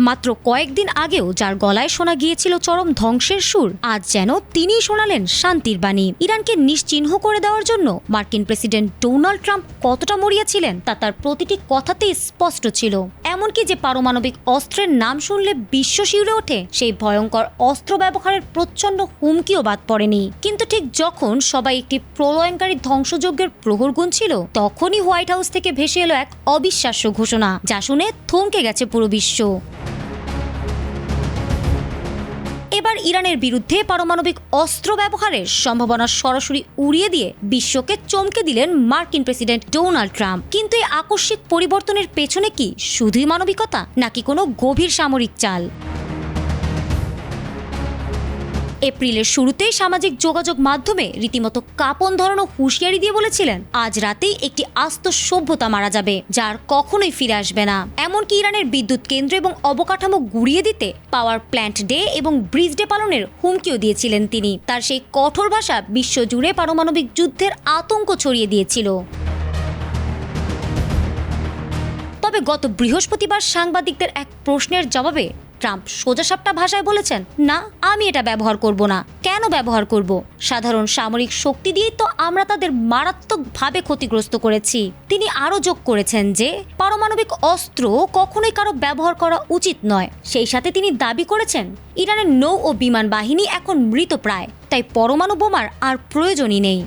মাত্র কয়েকদিন আগেও যার গলায় শোনা গিয়েছিল চরম ধ্বংসের সুর, আজ যেন তিনিই শোনালেন শান্তির বাণী। ইরানকে নিশ্চিহ্ন করে দেওয়ার জন্য মার্কিন প্রেসিডেন্ট ডোনাল্ড ট্রাম্প কতটা মরিয়া ছিলেন তা তার প্রতিটি কথাতেই স্পষ্ট ছিল। এমনকি যে পারমাণবিক অস্ত্রের নাম শুনলে বিশ্ব শিউরে ওঠে, সেই ভয়ঙ্কর অস্ত্র ব্যবহারের প্রচন্ড হুমকিও বাদ পড়েনি। কিন্তু ঠিক যখন সবাই একটি প্রলয়ঙ্কারী ধ্বংসযজ্ঞের প্রহর গুনছিল, তখনই হোয়াইট হাউস থেকে ভেসে এলো এক অবিশ্বাস্য ঘোষণা, যা শুনে থমকে গেছে পুরো বিশ্ব। এবার ইরানের বিরুদ্ধে পারমাণবিক অস্ত্র ব্যবহারের সম্ভাবনা সরাসরি উড়িয়ে দিয়ে বিশ্বকে চমকে দিলেন মার্কিন প্রেসিডেন্ট ডোনাল্ড ট্রাম্প। কিন্তু এই আকস্মিক পরিবর্তনের পেছনে কি শুধুই মানবিকতা, নাকি কোনো গভীর সামরিক চাল? এপ্রিলের শুরুতেই সামাজিক যোগাযোগ মাধ্যমে রীতিমতো কাঁপন ধরানো হুঁশিয়ারি দিয়ে বলেছিলেন, আজ রাতেই একটি আস্ত সভ্যতা মারা যাবে, যার কখনোই ফিরে আসবে না। এমনকি ইরানের বিদ্যুৎ কেন্দ্র এবং অবকাঠামো গুঁড়িয়ে দিতে পাওয়ার প্ল্যান্ট ডে এবং ব্রিজ ডে পালনের হুমকিও দিয়েছিলেন তিনি। তার সেই কঠোর ভাষা বিশ্বজুড়ে পারমাণবিক যুদ্ধের আতঙ্ক ছড়িয়ে দিয়েছিল। তবে গত বৃহস্পতিবার সাংবাদিকদের এক প্রশ্নের জবাবে ট্রাম্প সোজাসাপটা ভাষায় বলেছেন, না, আমি এটা ব্যবহার করব না। কেন ব্যবহার করব? সাধারণ সামরিক শক্তি দিয়েই তো আমরা তাদের মারাত্মকভাবে ক্ষতিগ্রস্ত করেছি। তিনি আরও যোগ করেছেন যে পারমাণবিক অস্ত্র কখনোই কারো ব্যবহার করা উচিত নয়। সেই সাথে তিনি দাবি করেছেন, ইরানের নৌ ও বিমান বাহিনী এখন মৃতপ্রায়, তাই পরমাণু বোমার আর প্রয়োজনই নেই।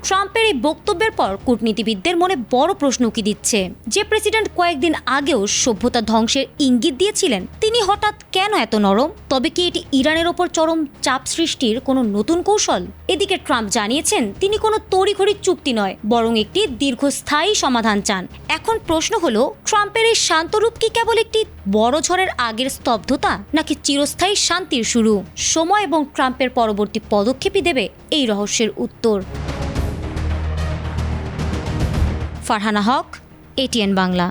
ট্রাম্পের এই বক্তব্যের পর কূটনীতিবিদদের মনে বড় প্রশ্ন উকি দিচ্ছে। যে প্রেসিডেন্ট কয়েকদিন আগেও সভ্যতা ধ্বংসের ইঙ্গিত দিয়েছিলেন, তিনি হঠাৎ কেন এত নরম? তবে কি এটি ইরানের ওপর চরম চাপ সৃষ্টির কোনো নতুন কৌশল? এদিকে ট্রাম্প জানিয়েছেন, তিনি কোনো তড়িঘড়ি চুক্তি নয়, বরং একটি দীর্ঘস্থায়ী সমাধান চান। এখন প্রশ্ন হলো, ট্রাম্পের এই শান্ত রূপ কি কেবল একটি বড় ঝড়ের আগের স্তব্ধতা, নাকি চিরস্থায়ী শান্তির শুরু? সময় এবং ট্রাম্পের পরবর্তী পদক্ষেপই দেবে এই রহস্যের উত্তর। ফারহানা হক, এটিএন বাংলা।